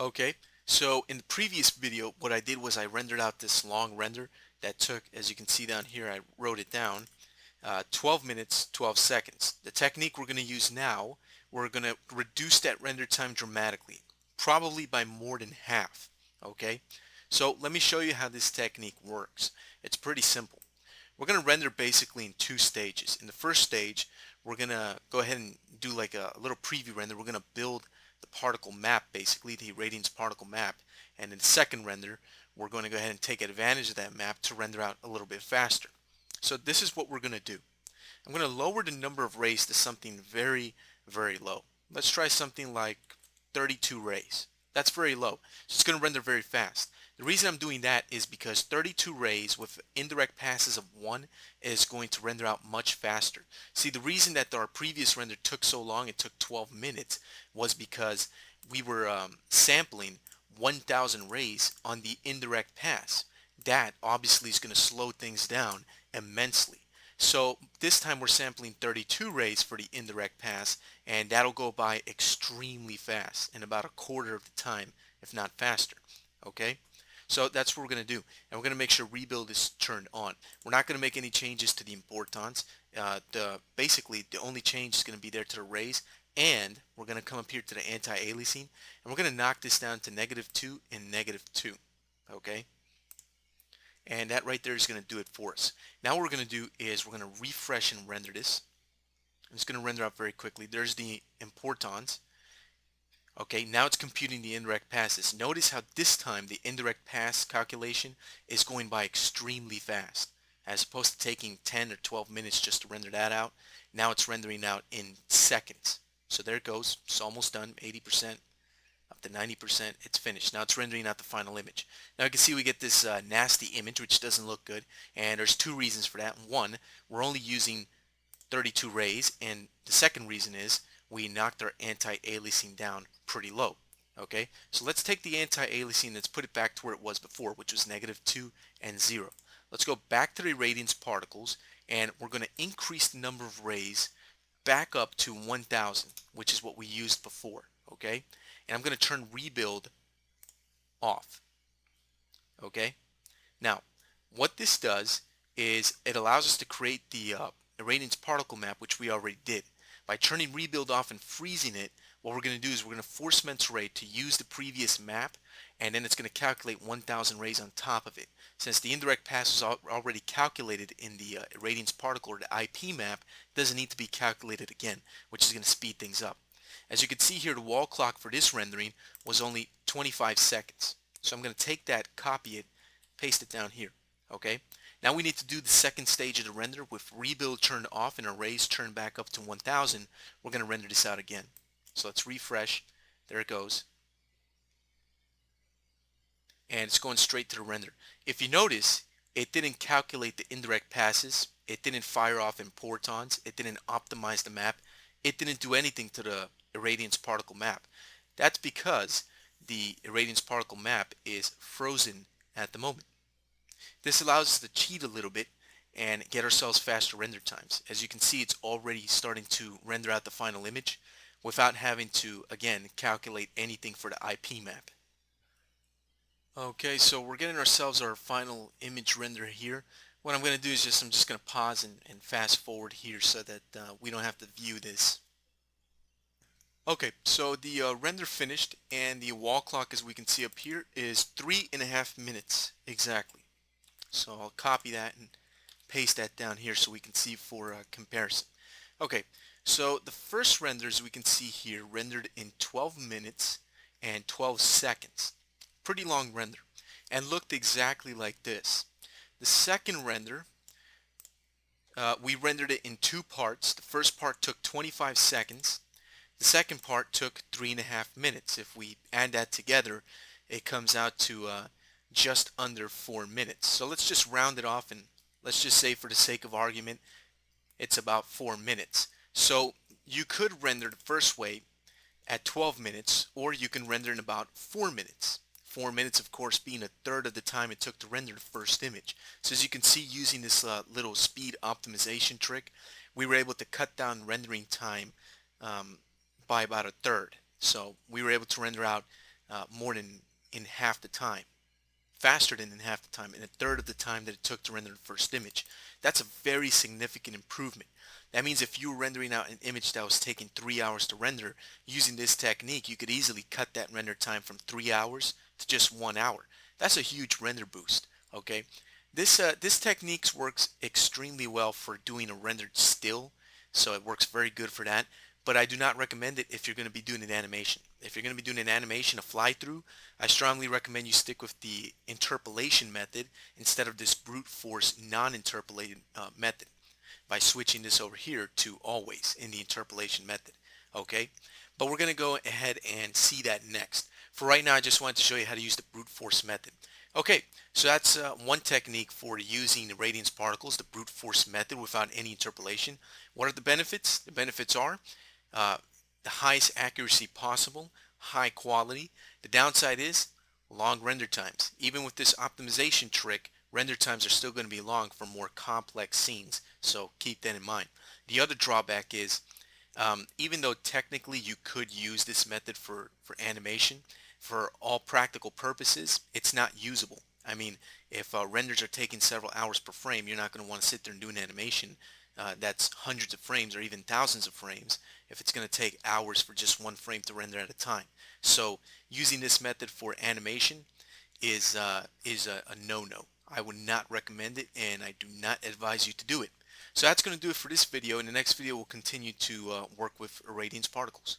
Okay, so in the previous video, what I did was I rendered out this long render that took, as you can see down here, I wrote it down, 12 minutes, 12 seconds. The technique we're going to use now, we're going to reduce that render time dramatically, probably by more than half. Okay, so let me show you how this technique works. It's pretty simple. We're going to render basically in two stages. In the first stage, we're going to go ahead and do like a little preview render. We're going to build the particle map, basically the Irradiance particle map. And in the second render, we're going to go ahead and take advantage of that map to render out a little bit faster. So this is what we're going to do. I'm going to lower the number of rays to something very, very low. Let's try something like 32 rays. That's very low. So it's going to render very fast. The reason I'm doing that is because 32 rays with indirect passes of 1 is going to render out much faster. See, the reason that our previous render took so long, it took 12 minutes, was because we were sampling 1,000 rays on the indirect pass. That obviously is going to slow things down immensely. So this time we're sampling 32 rays for the indirect pass, and that'll go by extremely fast in about a quarter of the time, if not faster. Okay? So that's what we're going to do. And we're going to make sure rebuild is turned on. We're not going to make any changes to the importance. Basically, the only change is going to be there to the rays. And we're going to come up here to the anti-aliasing. And we're going to knock this down to -2 and -2. Okay? And that right there is going to do it for us. Now what we're going to do is we're going to refresh and render this. It's going to render out very quickly. There's the importance. Okay, now it's computing the indirect passes. Notice how this time the indirect pass calculation is going by extremely fast. As opposed to taking 10 or 12 minutes just to render that out, now it's rendering out in seconds. So there it goes. It's almost done, 80%, up to 90%. It's finished. Now it's rendering out the final image. Now you can see we get this nasty image, which doesn't look good. And there's two reasons for that. One, we're only using 32 rays, and the second reason is we knocked our anti-aliasing down pretty low. Okay, so let's take the anti-aliasing and let's put it back to where it was before, which was -2 and 0. Let's go back to the Irradiance Particles, and we're going to increase the number of rays back up to 1,000, which is what we used before. Okay, and I'm going to turn rebuild off. Okay, now what this does is it allows us to create the Irradiance particle map, which we already did. By turning rebuild off and freezing it, what we're going to do is we're going to force Mensuray to use the previous map, and then it's going to calculate 1,000 rays on top of it. Since the indirect pass was already calculated in the Irradiance particle or the IP map, it doesn't need to be calculated again, which is going to speed things up. As you can see here, the wall clock for this rendering was only 25 seconds. So I'm going to take that, copy it, paste it down here. Okay. Now we need to do the second stage of the render with rebuild turned off and arrays turned back up to 1000. We're going to render this out again. So let's refresh. There it goes. And it's going straight to the render. If you notice, it didn't calculate the indirect passes. It didn't fire off importance. It didn't optimize the map. It didn't do anything to the Irradiance particle map. That's because the Irradiance particle map is frozen at the moment. This allows us to cheat a little bit and get ourselves faster render times. As you can see, it's already starting to render out the final image without having to, again, calculate anything for the IP map. Okay, so we're getting ourselves our final image render here. What I'm going to do is I'm just going to pause and fast forward here so that we don't have to view this. Okay, so the render finished, and the wall clock, as we can see up here, is 3.5 minutes exactly. So I'll copy that and paste that down here so we can see for comparison. Okay, so the first renders we can see here rendered in 12 minutes and 12 seconds. Pretty long render, and looked exactly like this. The second render, we rendered it in two parts. The first part took 25 seconds. The second part took 3.5 minutes. If we add that together, it comes out to just under 4 minutes. So let's just round it off, and let's just say for the sake of argument it's about 4 minutes. So you could render the first way at 12 minutes, or you can render in about 4 minutes. 4 minutes, of course, being a third of the time it took to render the first image. So as you can see, using this little speed optimization trick, we were able to cut down rendering time by about a third. So we were able to render out more than in half the time, faster than in half the time, in a third of the time that it took to render the first image. That's a very significant improvement. That means if you were rendering out an image that was taking 3 hours to render, using this technique, you could easily cut that render time from 3 hours to just 1 hour. That's a huge render boost. Okay, this technique works extremely well for doing a rendered still, so it works very good for that. But I do not recommend it if you're going to be doing an animation. If you're going to be doing an animation, a fly through, I strongly recommend you stick with the interpolation method instead of this brute force non-interpolated method by switching this over here to always in the interpolation method. Okay, but we're going to go ahead and see that next. For right now, I just wanted to show you how to use the brute force method. Okay, so that's one technique for using the Irradiance particles, the brute force method without any interpolation. What are the benefits? The benefits are uh, the highest accuracy possible, high quality. The downside is long render times. Even with this optimization trick, render times are still going to be long for more complex scenes, so keep that in mind. The other drawback is even though technically you could use this method for animation, for all practical purposes, it's not usable. I mean, if renders are taking several hours per frame, you're not going to want to sit there and do an animation that's hundreds of frames or even thousands of frames if it's going to take hours for just one frame to render at a time. So using this method for animation is a no-no. I would not recommend it, and I do not advise you to do it. So that's going to do it for this video. In the next video, we'll continue to work with Irradiance particles.